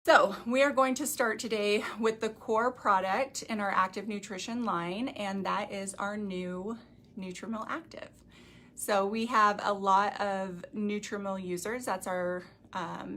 So we are going to start today with the core product in our active nutrition line, and that is our new Nutrimeal Active. So we have a lot of Nutrimeal users. That's our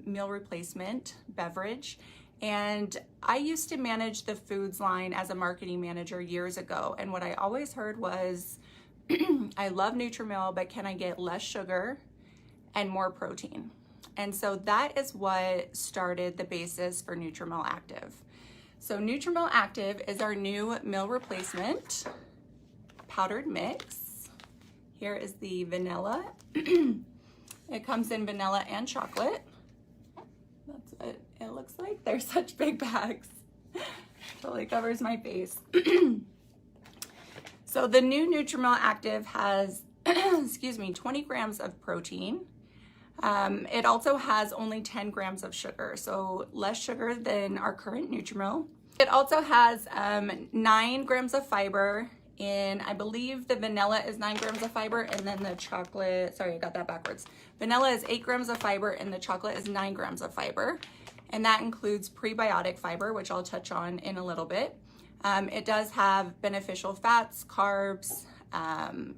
meal replacement beverage. And I used to manage the foods line as a marketing manager years ago. And what I always heard was, I love Nutrimeal, but can I get less sugar and more protein? And so that is what started the basis for Nutrimeal Active. So Nutrimeal Active is our new meal replacement powdered mix. Here is the vanilla. It comes in vanilla and chocolate. That's what it looks like. They're such big bags. Totally covers my face. So the new Nutrimeal Active has, 20 grams of protein. It also has only 10 grams of sugar, so less sugar than our current Nutrimeal. It also has 9 grams of fiber in, I believe the vanilla is 9 grams of fiber, and then the chocolate, sorry, I got that backwards. Vanilla is 8 grams of fiber, and the chocolate is 9 grams of fiber. And that includes prebiotic fiber, which I'll touch on in a little bit. It does have beneficial fats, carbs,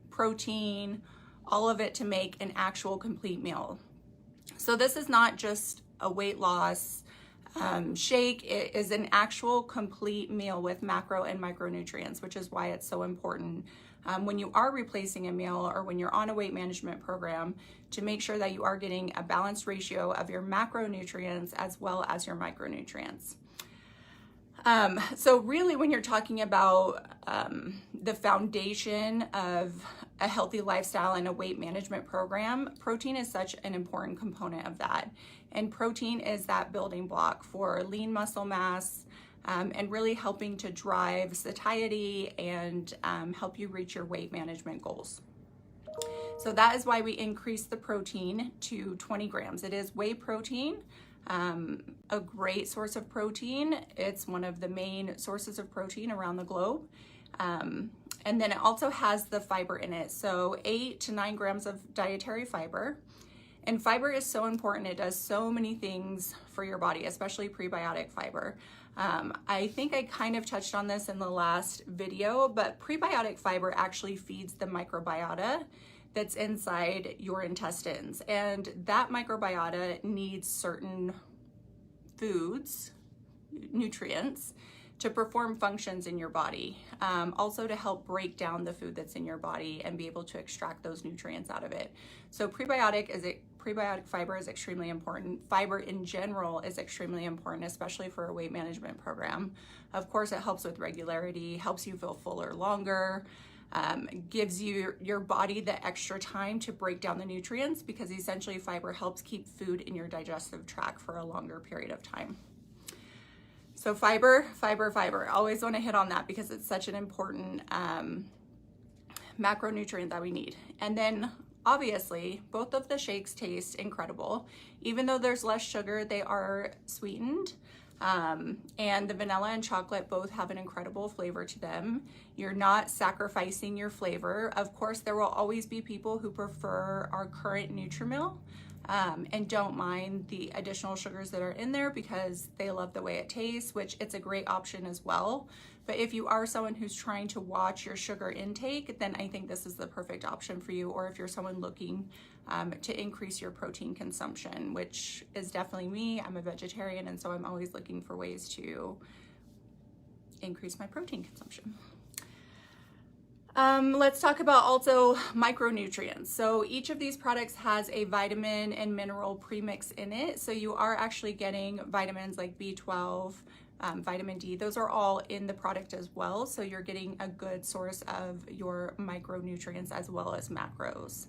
protein, all of it to make an actual complete meal. So this is not just a weight loss shake. It is an actual complete meal with macro and micronutrients, which is why it's so important when you are replacing a meal or when you're on a weight management program to make sure that you are getting a balanced ratio of your macronutrients as well as your micronutrients. So really when you're talking about the foundation of a healthy lifestyle and a weight management program, protein is such an important component of that. And protein is that building block for lean muscle mass and really helping to drive satiety and help you reach your weight management goals. So that is why we increased the protein to 20 grams. It is whey protein. A great source of protein. It's one of the main sources of protein around the globe. And then it also has the fiber in it. So 8 to 9 grams of dietary fiber. And fiber is so important. It does so many things for your body, especially prebiotic fiber. I think I kind of touched on this in the last video, but prebiotic fiber actually feeds the microbiota that's inside your intestines. And that microbiota needs certain foods, nutrients, to perform functions in your body. Also to help break down the food that's in your body and be able to extract those nutrients out of it. So prebiotic fiber is extremely important. Fiber in general is extremely important, especially for a weight management program. Of course, it helps with regularity, helps you feel fuller longer, gives you your body the extra time to break down the nutrients, because essentially fiber helps keep food in your digestive tract for a longer period of time. So fiber. Always want to hit on that because it's such an important macronutrient that we need. And then obviously both of the shakes taste incredible. Even though there's less sugar, they are sweetened. And the vanilla and chocolate both have an incredible flavor to them. You're not sacrificing your flavor. Of course, there will always be people who prefer our current Nutrimeal and don't mind the additional sugars that are in there because they love the way it tastes, which it's a great option as well. But if you are someone who's trying to watch your sugar intake, then I think this is the perfect option for you. Or if you're someone looking to increase your protein consumption, which is definitely me. I'm a vegetarian, and so I'm always looking for ways to increase my protein consumption. Let's talk about also micronutrients. So each of these products has a vitamin and mineral premix in it. So you are actually getting vitamins like B12, vitamin D. Those are all in the product as well. So you're getting a good source of your micronutrients as well as macros.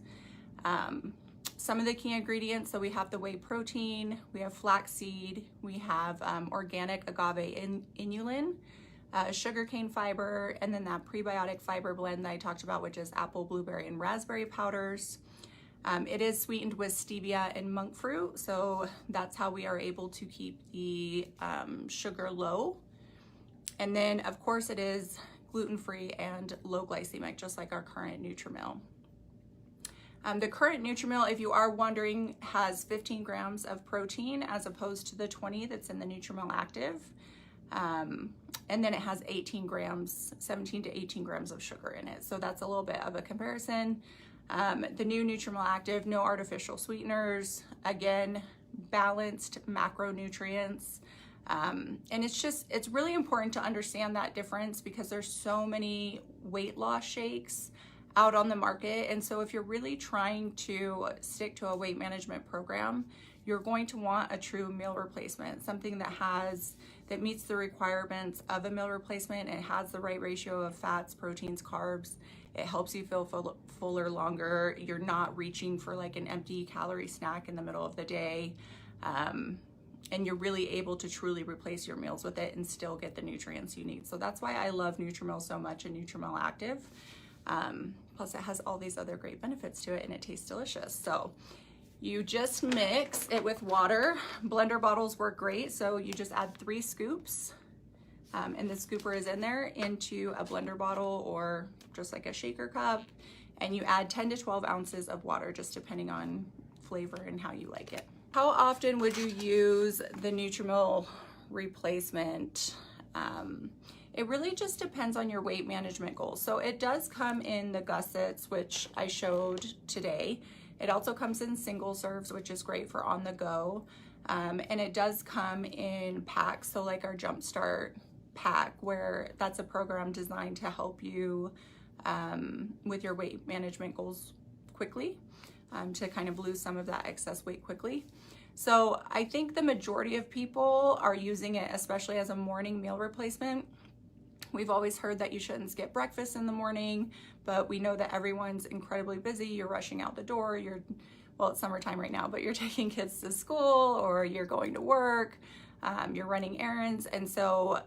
Some of the key ingredients, so we have the whey protein, we have flaxseed, we have organic agave inulin, sugarcane fiber, and then that prebiotic fiber blend that I talked about, which is apple, blueberry, and raspberry powders. It is sweetened with stevia and monk fruit, so that's how we are able to keep the sugar low. And then, of course, it is gluten-free and low glycemic, just like our current Nutrimeal. The current Nutrimeal, if you are wondering, has 15 grams of protein as opposed to the 20 that's in the Nutrimeal Active. And then it has 18 grams, 17 to 18 grams of sugar in it. So that's a little bit of a comparison. The new Nutrimeal Active, no artificial sweeteners, again, balanced macronutrients. And it's really important to understand that difference because there's so many weight loss shakes out on the market. And so if you're really trying to stick to a weight management program, you're going to want a true meal replacement, something that meets the requirements of a meal replacement. It has the right ratio of fats, proteins, carbs. It helps you feel fuller longer. You're not reaching for like an empty calorie snack in the middle of the day. And you're really able to truly replace your meals with it and still get the nutrients you need. So that's why I love Nutrimeal so much and Nutrimeal Active. Plus it has all these other great benefits to it and it tastes delicious. So you just mix it with water. Blender bottles work great. So you just add 3 scoops and the scooper is in there into a blender bottle or just like a shaker cup. And you add 10 to 12 ounces of water, just depending on flavor and how you like it. How often would you use the Nutrimeal replacement? It really just depends on your weight management goals. So it does come in the gussets, which I showed today. It also comes in single serves, which is great for on the go. And it does come in packs. So like our Jumpstart pack, where that's a program designed to help you with your weight management goals quickly, to kind of lose some of that excess weight quickly. So I think the majority of people are using it, especially as a morning meal replacement. We've always heard that you shouldn't skip breakfast in the morning, but we know that everyone's incredibly busy. You're rushing out the door. Well, it's summertime right now, but you're taking kids to school or you're going to work, you're running errands. And so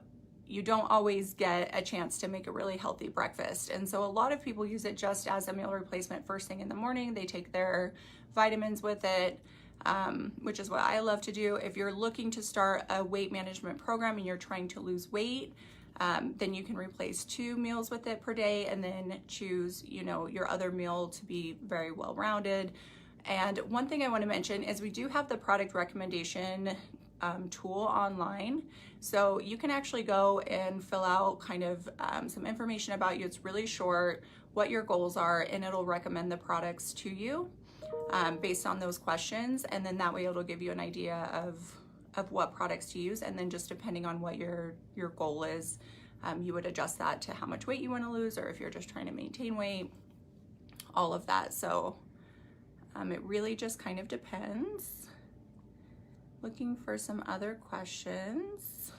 you don't always get a chance to make a really healthy breakfast. And so a lot of people use it just as a meal replacement first thing in the morning. They take their vitamins with it, which is what I love to do. If you're looking to start a weight management program and you're trying to lose weight, then you can replace 2 meals with it per day and then choose, your other meal to be very well-rounded. And one thing I want to mention is we do have the product recommendation tool online. So you can actually go and fill out kind of some information about you. It's really short, what your goals are, and it'll recommend the products to you based on those questions. And then that way it'll give you an idea of what products to use. And then just depending on what your goal is, you would adjust that to how much weight you want to lose, or if you're just trying to maintain weight, all of that. So it really just kind of depends. Looking for some other questions.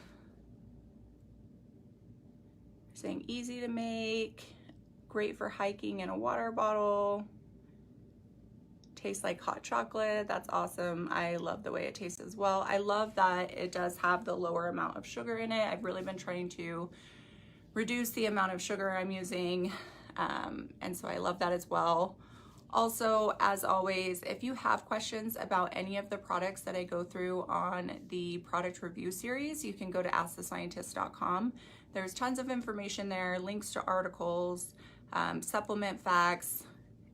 Saying easy to make, great for hiking in a water bottle. Tastes like hot chocolate. That's awesome. I love the way it tastes as well. I love that it does have the lower amount of sugar in it. I've really been trying to reduce the amount of sugar I'm using. And so I love that as well. Also, as always, if you have questions about any of the products that I go through on the product review series, you can go to askthescientist.com. There's tons of information there, links to articles, supplement facts,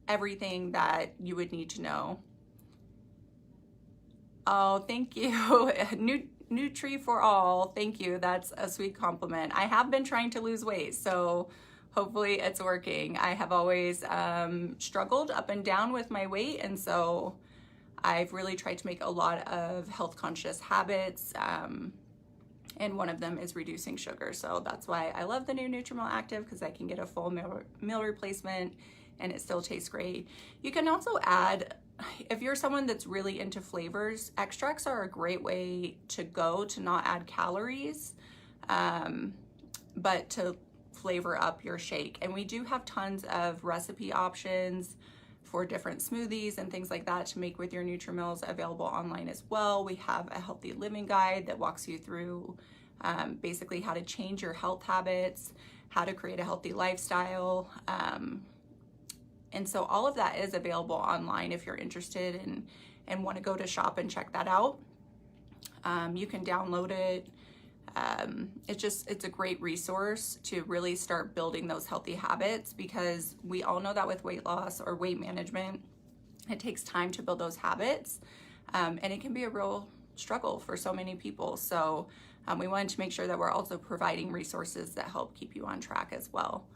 everything that you would need to know. Oh, thank you. Nutri for all. Thank you. That's a sweet compliment. I have been trying to lose weight, so hopefully it's working. I have always struggled up and down with my weight, and so I've really tried to make a lot of health conscious habits, and one of them is reducing sugar. So that's why I love the new Nutrimeal Active, because I can get a full meal replacement and it still tastes great. You can also add, if you're someone that's really into flavors, extracts are a great way to go to not add calories, but to flavor up your shake. And we do have tons of recipe options for different smoothies and things like that to make with your Nutrimeals available online as well. We have a healthy living guide that walks you through basically how to change your health habits, how to create a healthy lifestyle. And so all of that is available online if you're interested and want to go to shop and check that out. You can download it. It's a great resource to really start building those healthy habits, because we all know that with weight loss or weight management, It takes time to build those habits, and it can be a real struggle for so many people. So we wanted to make sure that we're also providing resources that help keep you on track as well.